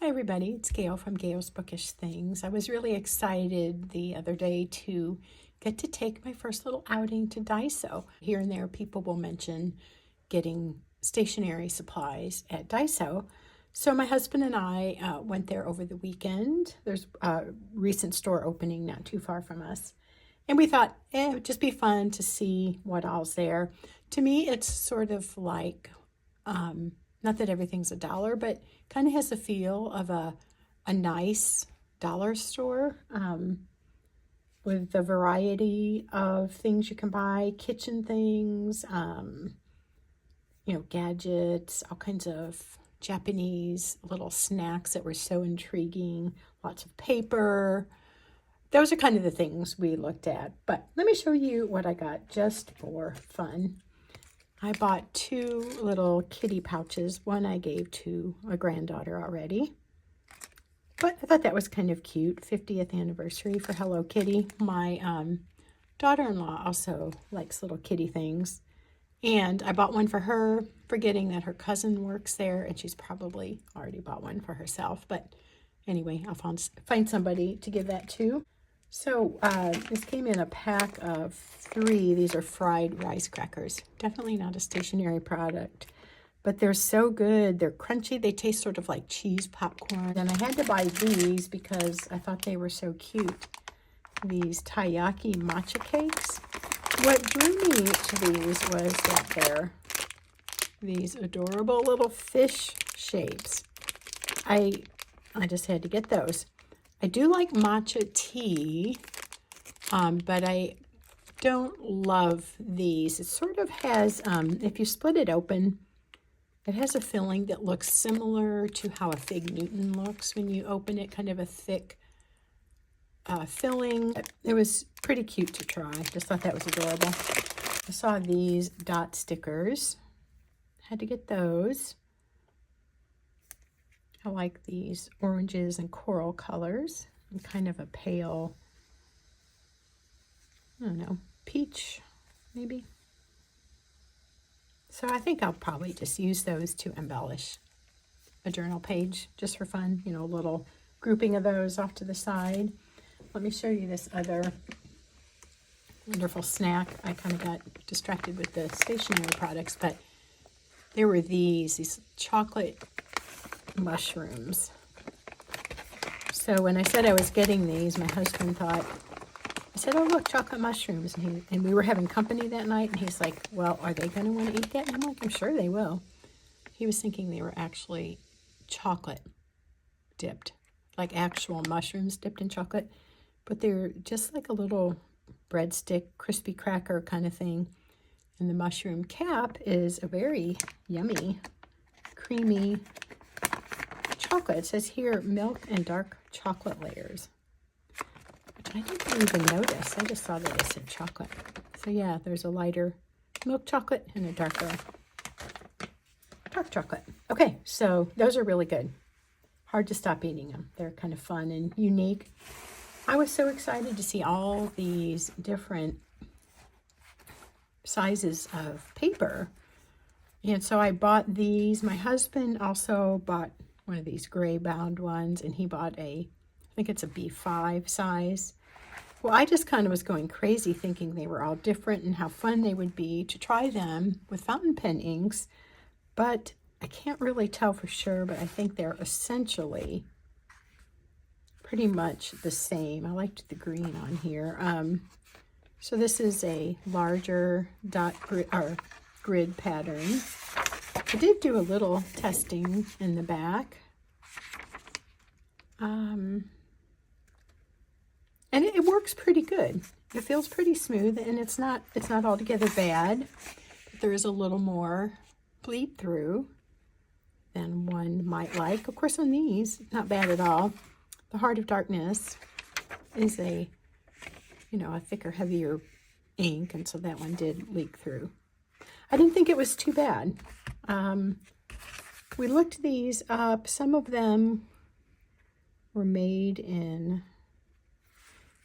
Hi everybody, it's Gail from Gail's Bookish Things. I was really excited the other day to get to take my first little outing to Daiso. Here and there people will mention getting stationery supplies at Daiso. So my husband and I went there over the weekend. There's a recent store opening not too far from us. And we thought it would just be fun to see what all's there. To me, it's sort of like not that everything's $1, but kind of has a feel of a nice dollar store with a variety of things you can buy, kitchen things, gadgets, all kinds of Japanese little snacks that were so intriguing, lots of paper. Those are kind of the things we looked at. But let me show you what I got just for fun. I bought 2 little kitty pouches. One I gave to a granddaughter already. But I thought that was kind of cute. 50th anniversary for Hello Kitty. My daughter-in-law also likes little kitty things. And I bought one for her, forgetting that her cousin works there, and she's probably already bought one for herself. But anyway, I'll find somebody to give that to. So this came in a pack of 3. These are fried rice crackers. Definitely not a stationery product, but they're so good. They're crunchy. They taste sort of like cheese popcorn. And I had to buy these because I thought they were so cute. These taiyaki matcha cakes. What drew me to these was that they're these adorable little fish shapes. I just had to get those. I do like matcha tea, but I don't love these. It sort of has, if you split it open, it has a filling that looks similar to how a Fig Newton looks when you open it, kind of a thick filling. It was pretty cute to try. Just thought that was adorable. I saw these dot stickers. Had to get those. I like these oranges and coral colors and kind of a pale, I don't know, peach maybe. So I think I'll probably just use those to embellish a journal page just for fun, a little grouping of those off to the side. Let me show you this other wonderful snack. I kind of got distracted with the stationery products, but there were these chocolate mushrooms. So when I said I was getting these, my husband thought, I said, oh look, chocolate mushrooms. And we were having company that night, and he's like, well, are they going to want to eat that? And I'm like, I'm sure they will. He was thinking they were actually chocolate dipped, like actual mushrooms dipped in chocolate. But they're just like a little breadstick, crispy cracker kind of thing. And the mushroom cap is a very yummy, creamy chocolate. It says here, milk and dark chocolate layers, which I didn't even notice. I just saw that it said chocolate. So yeah, there's a lighter milk chocolate and a darker dark chocolate. Okay, so those are really good. Hard to stop eating them. They're kind of fun and unique. I was so excited to see all these different sizes of paper. And so I bought these. My husband also bought one of these gray bound ones, and he bought I think it's a B5 size. Well, I just kind of was going crazy thinking they were all different and how fun they would be to try them with fountain pen inks, but I can't really tell for sure, but I think they're essentially pretty much the same. I liked the green on here. So this is a larger grid pattern. I did do a little testing in the back. And it works pretty good. It feels pretty smooth, and it's not altogether bad. But there is a little more bleed through than one might like. Of course, on these, not bad at all. The Heart of Darkness is a thicker, heavier ink, and so that one did leak through. I didn't think it was too bad. We looked these up. Some of them were made in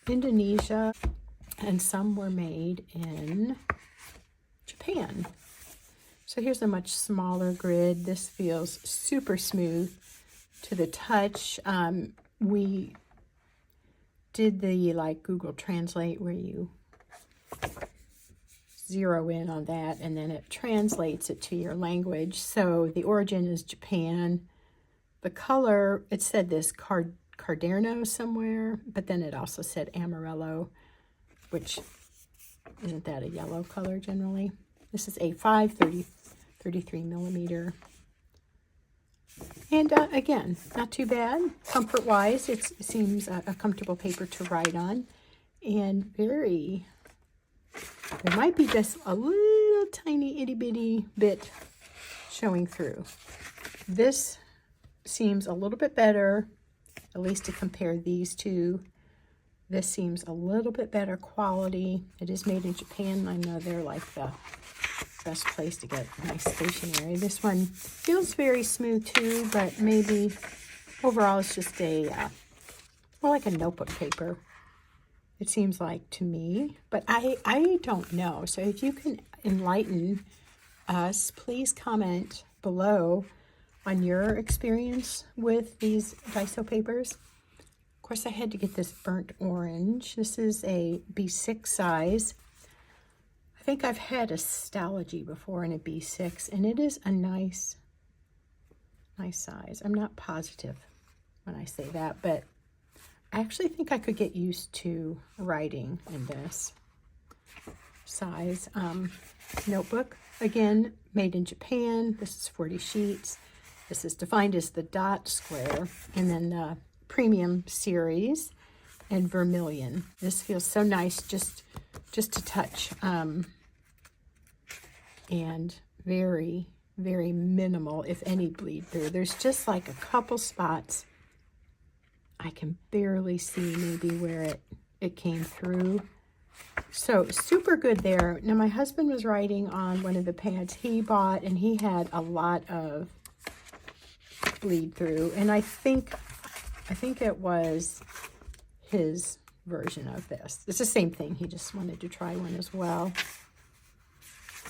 Indonesia, and some were made in Japan. So here's a much smaller grid. This feels super smooth to the touch. We did the like Google Translate where you zero in on that and then it translates it to your language. So the origin is Japan. The color, it said this Carderno somewhere, but then it also said Amarillo, which isn't that a yellow color generally. This is A5 33 millimeter. And again, not too bad. Comfort-wise, it seems a comfortable paper to write on. And there might be just a little tiny itty-bitty bit showing through. This seems a little bit better, at least to compare these two. This seems a little bit better quality. It is made in Japan. I know they're like the best place to get nice stationery. This one feels very smooth too, but maybe overall it's just a more like a notebook paper, it seems like to me, but I don't know. So if you can enlighten us, please comment below on your experience with these Daiso papers. Of course, I had to get this burnt orange. This is a B6 size. I think I've had a Stalogy before in a B6, and it is a nice size. I'm not positive when I say that, but I actually think I could get used to writing in this size notebook. Again, made in Japan. This is 40 sheets. This is defined as the dot square, and then the premium series and vermilion. This feels so nice just to touch, and very, very minimal, if any, bleed through. There's just like a couple spots I can barely see maybe where it came through. So super good there. Now my husband was writing on one of the pads he bought, and he had a lot of bleed through, and I think it was his version of this. It's the same thing. He just wanted to try one as well.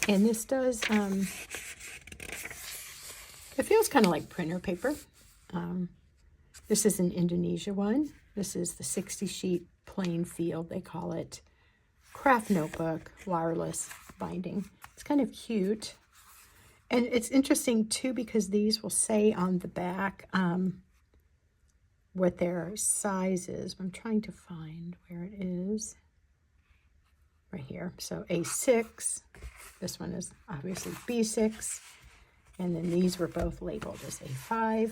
And this does, it feels kind of like printer paper. This is an Indonesia one. This is the 60 sheet plain field, they call it. Craft notebook, wireless binding. It's kind of cute. And it's interesting too, because these will say on the back what their size is. I'm trying to find where it is. Right here. So A6. This one is obviously B6. And then these were both labeled as A5.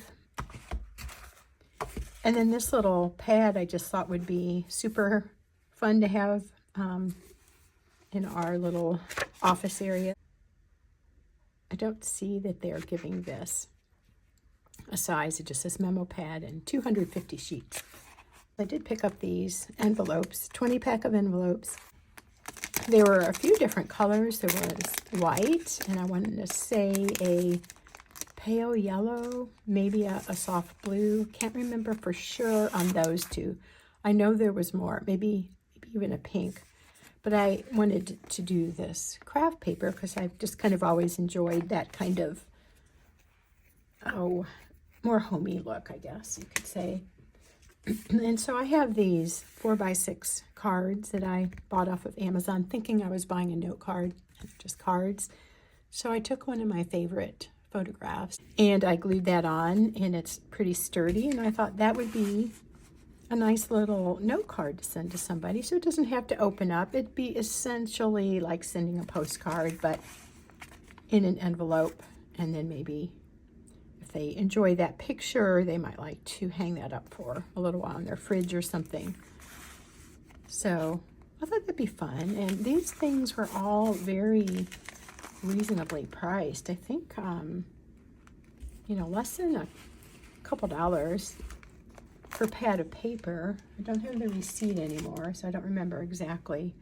And then this little pad I just thought would be super fun to have in our little office area. I don't see that they're giving this a size. It just says memo pad and 250 sheets. I did pick up these envelopes, 20 pack of envelopes. There were a few different colors. There was white, and I wanted to say a pale yellow, maybe a soft blue. Can't remember for sure on those two. I know there was more, maybe even a pink. But I wanted to do this craft paper because I've just kind of always enjoyed that kind of, more homey look, I guess you could say. And so I have these 4x6 cards that I bought off of Amazon, thinking I was buying a note card, just cards. So I took one of my favorite photographs and I glued that on, and it's pretty sturdy, and I thought that would be a nice little note card to send to somebody, so it doesn't have to open up. It'd be essentially like sending a postcard, but in an envelope, and then maybe if they enjoy that picture, they might like to hang that up for a little while in their fridge or something. So I thought that'd be fun, and these things were all very reasonably priced. I think, less than a couple dollars per pad of paper. I don't have the receipt anymore, so I don't remember exactly,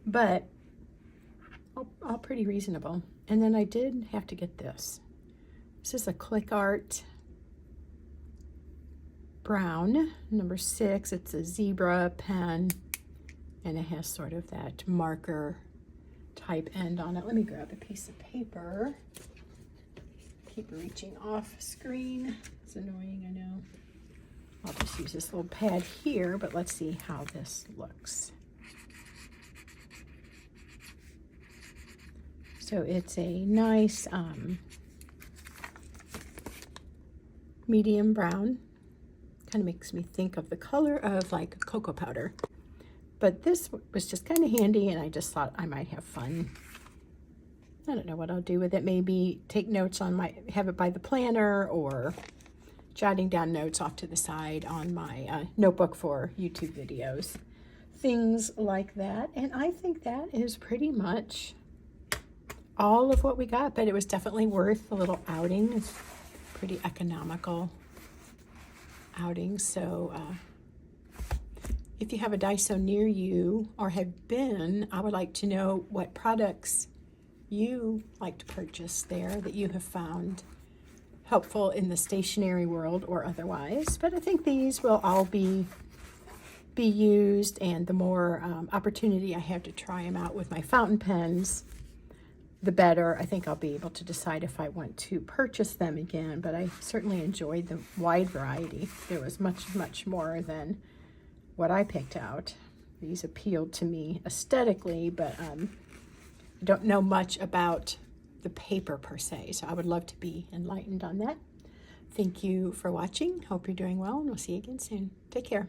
but all pretty reasonable. And then I did have to get this. This is a Click Art brown, number 6. It's a zebra pen, and it has sort of that marker type end on it. Let me grab a piece of paper. Keep reaching off screen. It's annoying, I know. I'll just use this little pad here, but let's see how this looks. So it's a nice medium brown. Kind of makes me think of the color of like cocoa powder. But this was just kind of handy, and I just thought I might have fun. I don't know what I'll do with it. Maybe take notes on have it by the planner, or jotting down notes off to the side on my notebook for YouTube videos. Things like that. And I think that is pretty much all of what we got, but it was definitely worth a little outing. It's pretty economical outing. So if you have a Daiso near you or have been, I would like to know what products you like to purchase there that you have found helpful in the stationery world or otherwise. But I think these will all be used, and the more opportunity I have to try them out with my fountain pens, the better. I think I'll be able to decide if I want to purchase them again, but I certainly enjoyed the wide variety. There was much more than what I picked out. These appealed to me aesthetically, but I don't know much about the paper per se, so I would love to be enlightened on that. Thank you for watching. Hope you're doing well, and we'll see you again soon. Take care.